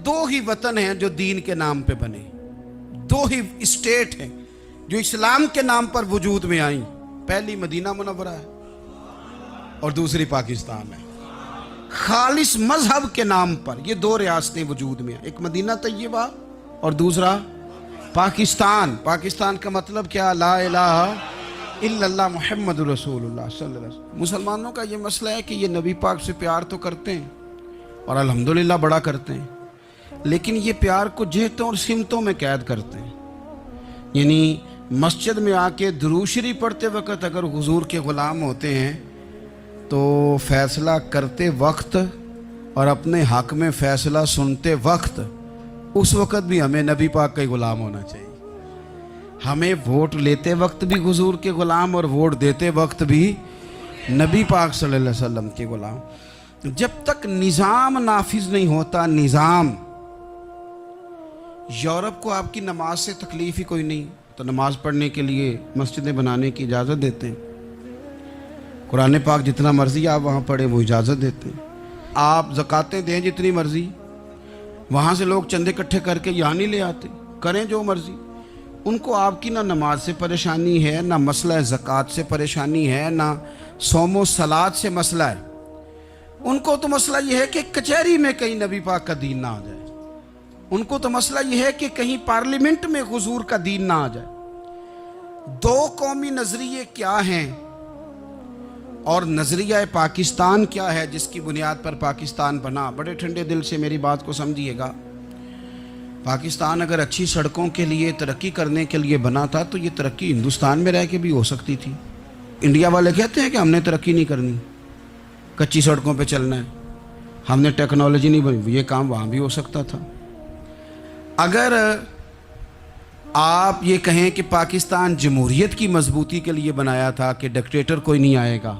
दो ही वतन हैं जो दीन के नाम पे बने, दो ही स्टेट हैं जो इस्लाम के नाम पर वजूद में आई। पहली मदीना मुनव्वरा है और दूसरी पाकिस्तान है। खालिस मजहब के नाम पर ये दो रियासतें वजूद में हैं, एक मदीना तैयबा और दूसरा पाकिस्तान। पाकिस्तान का मतलब क्या? ला इलाहा इल्लल्लाह मुहम्मद रसूलुल्लाह सल्लल्लाहु अलैहि वसल्लम। मुसलमानों का ये मसला है कि ये नबी पाक से प्यार तो करते हैं और अल्हम्दुलिल्लाह बड़ा करते हैं, लेकिन ये प्यार को जेहतों और सिमतों में कैद करते हैं। यानी मस्जिद में आके दुरूद शरीफ पढ़ते वक्त अगर हुजूर के ग़ुलाम होते हैं तो फ़ैसला करते वक्त और अपने हक़ में फ़ैसला सुनते वक्त उस वक़्त भी हमें नबी पाक का ही ग़ुलाम होना चाहिए। हमें वोट लेते वक्त भी हुजूर के ग़ुलाम और वोट देते वक्त भी नबी पाक सल्लल्लाहु अलैहि वसल्लम के ग़ुलाम। जब तक निज़ाम नाफिज नहीं होता, निज़ाम, यूरोप को आपकी नमाज से तकलीफ़ ही कोई नहीं, तो नमाज पढ़ने के लिए मस्जिदें बनाने की इजाज़त देते हैं। कुरान पाक जितना मर्ज़ी आप वहाँ पढ़ें वो इजाज़त देते हैं। आप ज़कातें दें जितनी मर्ज़ी, वहाँ से लोग चंदे इकट्ठे करके यहाँ नहीं ले आते, करें जो मर्ज़ी। उनको आपकी ना नमाज से परेशानी है, ना मसला ज़कात से परेशानी है, ना सोमो सलात से मसला है। उनको तो मसला ये है कि कचहरी में कहीं नबी पाक का दीन ना आ जाए। उनको तो मसला ये है कि कहीं पार्लियामेंट में हुजूर का दीन ना आ जाए। दो कौमी नजरिए क्या हैं और नजरिया पाकिस्तान क्या है जिसकी बुनियाद पर पाकिस्तान बना? बड़े ठंडे दिल से मेरी बात को समझिएगा। पाकिस्तान अगर अच्छी सड़कों के लिए, तरक्की करने के लिए बना था तो ये तरक्की हिंदुस्तान में रह के भी हो सकती थी। इंडिया वाले कहते हैं कि हमने तरक्की नहीं करनी, कच्ची सड़कों पे चलना है, हमने टेक्नोलॉजी नहीं बनी, ये काम वहाँ भी हो सकता था। अगर आप ये कहें कि पाकिस्तान जमहूरियत की मजबूती के लिए बनाया था कि डिक्टेटर कोई नहीं आएगा,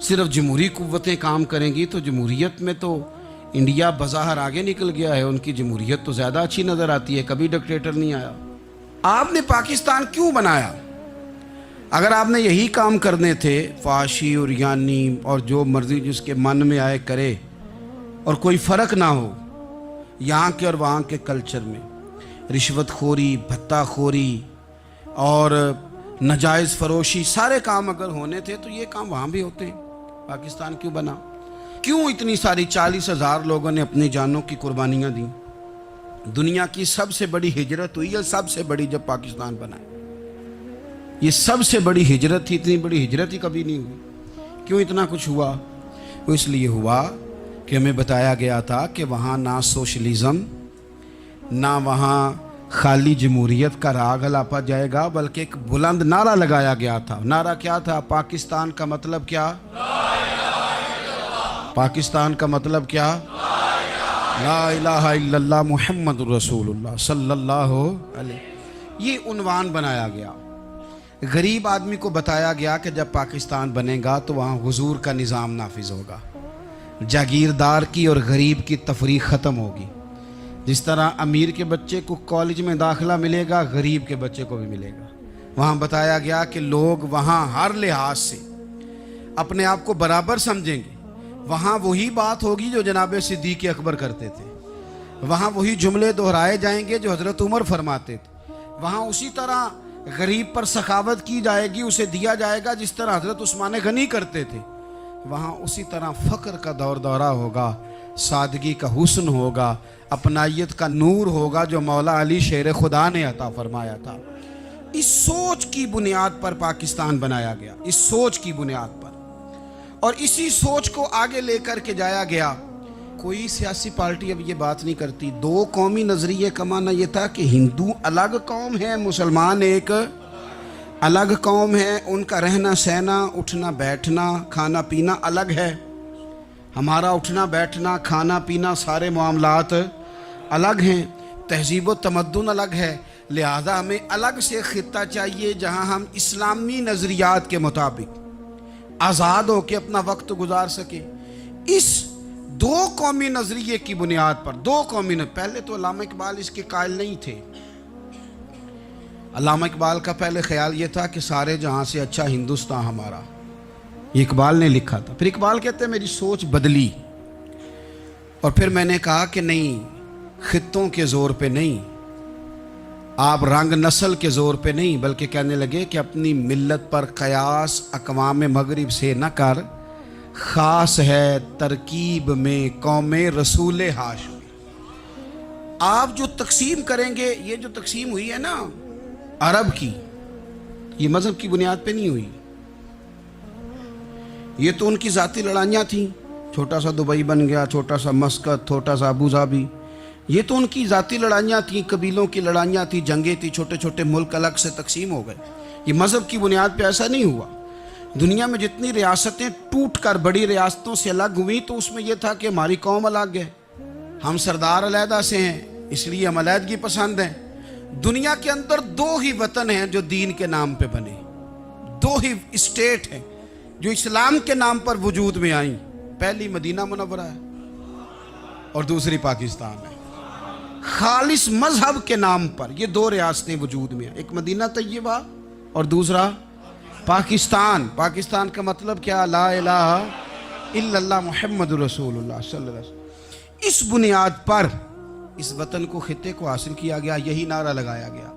सिर्फ जमहूरी कुव्वतें काम करेंगी, तो जमहूरियत में तो इंडिया बज़ाहिर आगे निकल गया है। उनकी जमहूरियत तो ज़्यादा अच्छी नज़र आती है, कभी डिक्टेटर नहीं आया। आपने पाकिस्तान क्यों बनाया? अगर आपने यही काम करने थे, फाशी और यानी और जो मर्जी जिसके मन में आए करे और कोई फ़र्क ना हो यहाँ के और वहाँ के कल्चर में, रिश्वतखोरी, भत्ताखोरी और नाजायज़ फरोशी, सारे काम अगर होने थे तो ये काम वहाँ भी होते हैं। पाकिस्तान क्यों बना? क्यों इतनी सारी 40,000 लोगों ने अपनी जानों की कुर्बानियाँ दी? दुनिया की सबसे बड़ी हिजरत हुई है, सबसे बड़ी, जब पाकिस्तान बना। ये सबसे बड़ी हिजरत थी, इतनी बड़ी हिजरत ही कभी नहीं हुई। क्यों इतना कुछ हुआ? वो इसलिए हुआ कि हमें बताया गया था कि वहाँ ना सोशलिज़म, ना वहाँ खाली जमहूरियत का राग अलापा जाएगा, बल्कि एक बुलंद नारा लगाया गया था। नारा क्या था? पाकिस्तान का मतलब क्या? पाकिस्तान का मतलब क्या? ला इलाहा इल्लल्लाह मुहम्मद रसूलुल्लाह सल्लल्लाहु अलैहि। ये उन्वान बनाया गया। गरीब आदमी को बताया गया कि जब पाकिस्तान बनेगा तो वहाँ हुजूर का निज़ाम नाफिज होगा, जागीरदार की और गरीब की तफरीक ख़त्म होगी। जिस तरह अमीर के बच्चे को कॉलेज में दाखिला मिलेगा, गरीब के बच्चे को भी मिलेगा। वहाँ बताया गया कि लोग वहाँ हर लिहाज से अपने आप को बराबर समझेंगे। वहाँ वही बात होगी जो जनाब सिद्दीक़ अकबर करते थे। वहाँ वही जुमले दोहराए जाएंगे जो हज़रत उमर फरमाते थे। वहाँ उसी तरह गरीब पर सखावत की जाएगी, उसे दिया जाएगा जिस तरह हज़रत उस्मान गनी करते थे। वहाँ उसी तरह फ़क्र का दौर दौरा होगा, सादगी का हुस्न होगा, अपनाइयत का नूर होगा जो मौला अली शेर खुदा ने अता फरमाया था। इस सोच की बुनियाद पर पाकिस्तान बनाया गया, इस सोच की बुनियाद पर, और इसी सोच को आगे लेकर के जाया गया। कोई सियासी पार्टी अब ये बात नहीं करती। दो कौमी नज़रिए का माना ये था कि हिंदू अलग कौम है, मुसलमान एक अलग कौम है, उनका रहना सहना, उठना बैठना, खाना पीना अलग है। हमारा उठना बैठना, खाना पीना, सारे मामलात अलग हैं, तहजीब व तमद्दुन अलग है। लिहाजा हमें अलग से खित्ता चाहिए जहाँ हम इस्लामी नज़रियात के मुताबिक आज़ाद होकर अपना वक्त गुजार सके। इस दो कौमी नज़रिए की बुनियाद पर, दो कौमी न, पहले तो अल्लामा इकबाल इसके कायल नहीं थे। अल्लामा इकबाल का पहले ख्याल ये था कि सारे जहाँ से अच्छा हिंदुस्तान हमारा, ये इकबाल ने लिखा था। फिर इकबाल कहते हैं मेरी सोच बदली और फिर मैंने कहा कि नहीं, خطوں کے زور پہ نہیں، آپ رنگ نسل کے زور پہ نہیں، بلکہ کہنے لگے کہ اپنی ملت پر قیاس اقوام مغرب سے نہ کر، خاص ہے ترکیب میں قوم رسول ہاشمی۔ آپ جو تقسیم کریں گے، یہ جو تقسیم ہوئی ہے نا عرب کی، یہ مذہب کی بنیاد پہ نہیں ہوئی، یہ تو ان کی ذاتی لڑائیاں تھیں، چھوٹا سا دبئی بن گیا، چھوٹا سا مسقط، چھوٹا سا ابو ظبی، یہ تو ان کی ذاتی لڑائیاں تھیں، قبیلوں کی لڑائیاں تھیں، جنگیں تھیں، چھوٹے چھوٹے ملک الگ سے تقسیم ہو گئے۔ یہ مذہب کی بنیاد پہ ایسا نہیں ہوا۔ دنیا میں جتنی ریاستیں ٹوٹ کر بڑی ریاستوں سے الگ ہوئیں تو اس میں یہ تھا کہ ہماری قوم الگ ہے، ہم سردار علیحدہ سے ہیں، اس لیے ہم علیحدگی پسند ہیں۔ دنیا کے اندر دو ہی وطن ہیں جو دین کے نام پہ بنے، دو ہی اسٹیٹ ہیں جو اسلام کے نام پر وجود میں آئیں، پہلی مدینہ منورہ ہے اور دوسری پاکستان ہے۔ خالص مذہب کے نام پر یہ دو ریاستیں وجود میں ہیں، ایک مدینہ طیبہ اور دوسرا پاکستان۔ پاکستان کا مطلب کیا؟ لا الہ الا اللہ محمد رسول اللہ صلی اللہ علیہ وسلم۔ اس بنیاد پر اس وطن کو، خطے کو حاصل کیا گیا، یہی نعرہ لگایا گیا۔